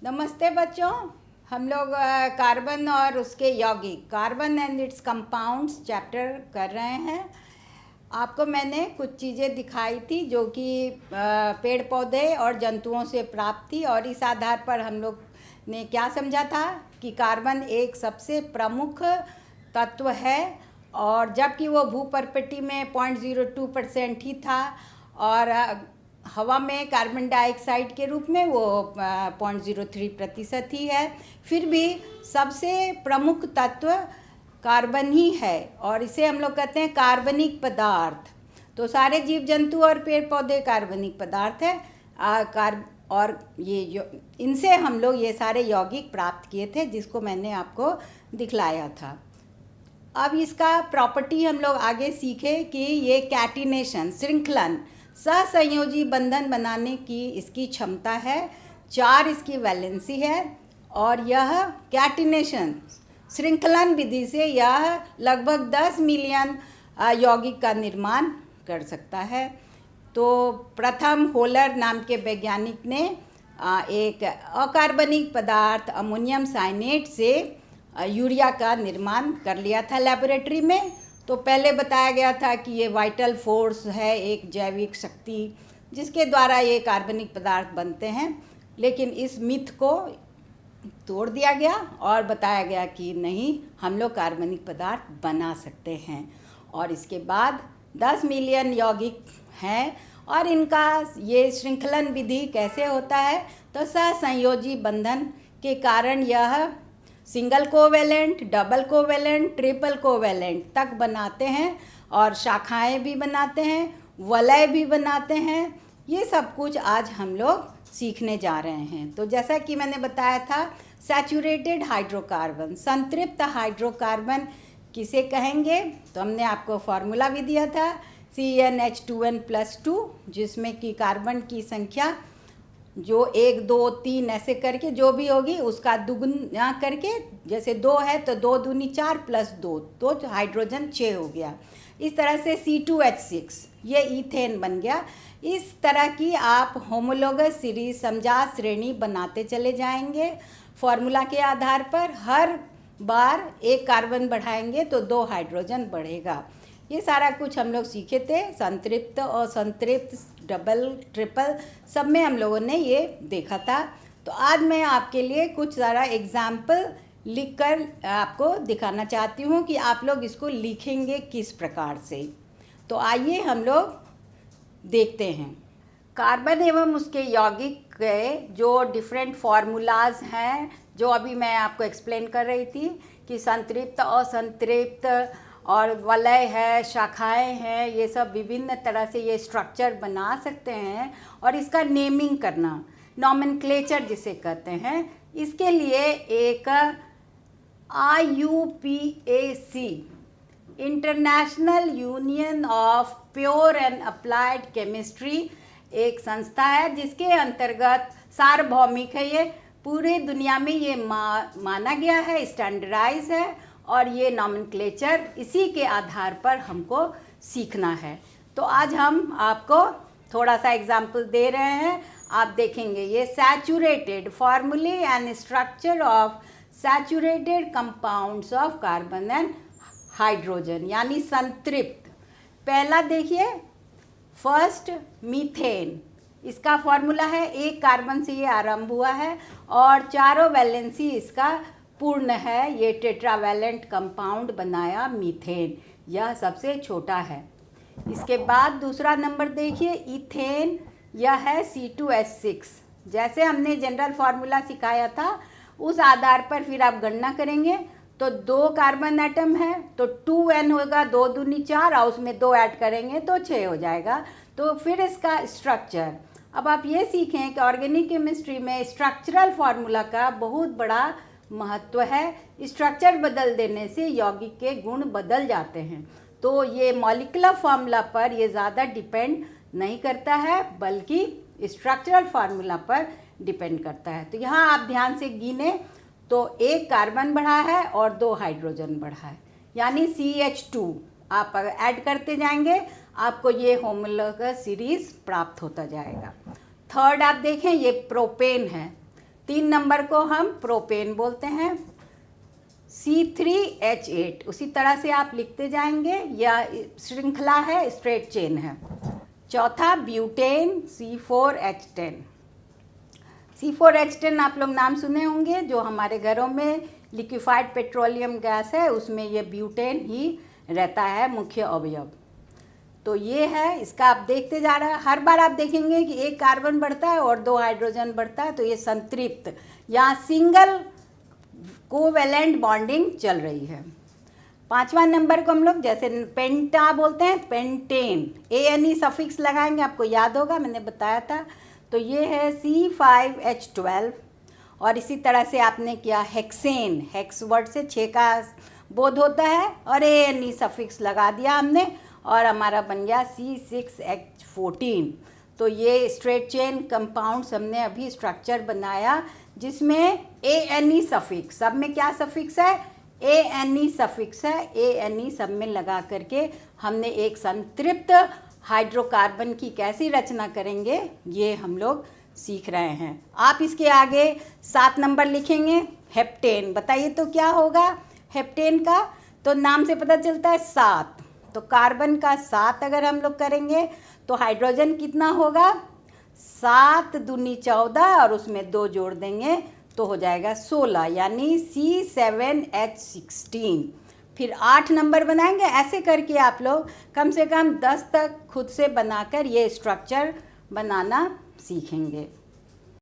नमस्ते बच्चों। हम लोग कार्बन और उसके यौगिक, carbon and it's compounds chapter कर रहे हैं। आपको मैंने कुछ चीज़ें दिखाई थी जो कि पेड़ पौधे और जंतुओं से प्राप्त थी, और इस आधार पर हम लोग ने क्या समझा था कि कार्बन एक सबसे प्रमुख तत्व है, और जबकि वो भूपर्पटी में 0.02% ही था, और हवा में कार्बन डाइऑक्साइड के रूप में वो 0.03% ही है। फिर भी सबसे प्रमुख तत्व कार्बन ही है, और इसे हम लोग कहते हैं कार्बनिक पदार्थ। तो सारे जीव जंतु और पेड़ पौधे कार्बनिक पदार्थ है। और इनसे हम लोग ये सारे यौगिक प्राप्त किए थे, जिसको मैंने आपको दिखलाया था। अब इसका प्रॉपर्टी हम लोग आगे सीखे कि ये कैटिनेशन, श्रृंखलन, सहसंयोजी बंधन बनाने की इसकी क्षमता है। 4 इसकी वैलेंसी है, और यह कैटिनेशन श्रृंखलन विधि से यह लगभग 10 मिलियन यौगिक का निर्माण कर सकता है। तो प्रथम होलर नाम के वैज्ञानिक ने एक अकार्बनिक पदार्थ अमोनियम साइनेट से यूरिया का निर्माण कर लिया था लेबोरेटरी में। तो पहले बताया गया था कि ये वाइटल फोर्स है, एक जैविक शक्ति जिसके द्वारा ये कार्बनिक पदार्थ बनते हैं। लेकिन इस मिथ को तोड़ दिया गया और बताया गया कि नहीं, हम लोग कार्बनिक पदार्थ बना सकते हैं। और इसके बाद 10 मिलियन यौगिक हैं, और इनका ये श्रृंखलन विधि कैसे होता है, तो सहसंयोजी बंधन के कारण यह single covalent, double covalent, triple covalent तक बनाते हैं, और शाखाएं भी बनाते हैं, वलय भी बनाते हैं। ये सब कुछ आज हम लोग सीखने जा रहे हैं। तो जैसा कि मैंने बताया था, सैचुरेटेड हाइड्रोकार्बन, संतृप्त हाइड्रोकार्बन किसे कहेंगे, तो हमने आपको फॉर्मूला भी दिया था CnH2n+2, जिसमें कि कार्बन की संख्या जो 1 2 3 ऐसे करके जो भी होगी उसका दुगुना करके, जैसे 2 है तो 2 दूनी 4 + 2 तो हाइड्रोजन 6 हो गया। इस तरह से C2H6 ये ईथेन बन गया। इस तरह की आप होमोलोगस सीरीज, समजात श्रेणी बनाते चले जाएंगे। फॉर्मूला के आधार पर हर बार एक कार्बन बढ़ाएंगे तो 2 हाइड्रोजन बढ़ेगा। ये सारा कुछ हम लोग सीखे थे। संतृप्त और संतृप्त, डबल, ट्रिपल, सब में हम लोगों ने ये देखा था। तो आज मैं आपके लिए कुछ सारा एग्जाम्पल लिखकर आपको दिखाना चाहती हूँ कि आप लोग इसको लिखेंगे किस प्रकार से। तो आइए हम लोग देखते हैं। कार्बन एवं उसके यौगिक के जो डिफरेंट फार्मूलाज हैं, जो अभी मैं आपको एक्सप्लेन कर रही थी कि संतृप्त, असंतृप्त, और वलय है, शाखाएं हैं, ये सब विभिन्न तरह से ये स्ट्रक्चर बना सकते हैं। और इसका नेमिंग करना, नॉमेनक्लेचर जिसे कहते हैं, इसके लिए एक IUPAC, international union of pure and applied chemistry, एक संस्था है जिसके अंतर्गत सार्वभौमिक है, ये पूरे दुनिया में ये माना गया है, स्टैंडर्डाइज है, और ये नॉमेनक्लेचर इसी के आधार पर हमको सीखना है। तो आज हम आपको थोड़ा सा एग्जाम्पल दे रहे हैं, आप देखेंगे। ये सैचुरेटेड, फॉर्मूले and structure of saturated compounds of carbon and hydrogen, यानी संतृप्त। पहला देखिए, फर्स्ट मीथेन, इसका फॉर्मूला है, एक कार्बन से ये आरंभ हुआ है, और चारों वैलेंसी इसका पूर्ण है। ये टेट्रावैलेंट कंपाउंड बनाया मीथेन, यह सबसे छोटा है। इसके बाद दूसरा नंबर देखिए, इथेन, यह है C2H6। जैसे हमने जनरल फार्मूला सिखाया था उस आधार पर फिर आप गणना करेंगे तो 2 कार्बन एटम है तो 2N होगा, 2 दूनी 4, और उसमें 2 ऐड करेंगे तो 6 हो जाएगा। तो फिर इसका स्ट्रक्चर, अब आप ये सीखें कि ऑर्गेनिक केमिस्ट्री में स्ट्रक्चरल फार्मूला का बहुत बड़ा महत्व है। स्ट्रक्चर बदल देने से यौगिक के गुण बदल जाते हैं। तो ये मॉलिक्यूलर फार्मूला पर ये ज़्यादा डिपेंड नहीं करता है, बल्कि स्ट्रक्चरल फार्मूला पर डिपेंड करता है। तो यहाँ आप ध्यान से गिने तो 1 कार्बन बढ़ा है और 2 हाइड्रोजन बढ़ा है, यानी CH2 आप अगर ऐड करते जाएंगे आपको ये होमोलोगस सीरीज प्राप्त होता जाएगा। थर्ड आप देखें, ये प्रोपेन है। 3 नंबर को हम प्रोपेन बोलते हैं, C3H8। उसी तरह से आप लिखते जाएंगे, या श्रृंखला है, स्ट्रेट चेन है। चौथा ब्यूटेन, C4H10। C4H10 आप लोग नाम सुने होंगे, जो हमारे घरों में लिक्विफाइड पेट्रोलियम गैस है उसमें ये ब्यूटेन ही रहता है मुख्य अवयव। तो ये है, इसका आप देखते जा रहा है, हर बार आप देखेंगे कि एक कार्बन बढ़ता है और 2 हाइड्रोजन बढ़ता है, तो ये संतृप्त, यहाँ सिंगल कोवेलेंट बॉन्डिंग चल रही है। 5वां नंबर को हम लोग जैसे पेंटा बोलते हैं, पेंटेन, ANE सफिक्स लगाएंगे, आपको याद होगा, मैंने बताया था। तो ये है C5H12। और इसी तरह से आपने किया हेक्सेन, हेक्स वर्ड से 6 का बोध होता है, और ANE सफिक्स लगा दिया हमने, और हमारा बन गया C6H14। तो ये स्ट्रेट चेन कंपाउंड्स हमने अभी स्ट्रक्चर बनाया जिसमें ANE सफिक्स, सब में क्या सफिक्स है, ANE सफिक्स है। ANE सब में लगा करके हमने एक संतृप्त हाइड्रोकार्बन की कैसी रचना करेंगे ये हम लोग सीख रहे हैं। आप इसके आगे 7 नंबर लिखेंगे, हेप्टेन। बताइए तो क्या होगा हेप्टेन का, तो नाम से पता चलता है 7, तो कार्बन का 7 अगर हम लोग करेंगे तो हाइड्रोजन कितना होगा, 7 दूनी 14, और उसमें 2 जोड़ देंगे तो हो जाएगा 16, यानी C7H16। फिर 8 नंबर बनाएंगे। ऐसे करके आप लोग कम से कम 10 तक खुद से बनाकर ये स्ट्रक्चर बनाना सीखेंगे।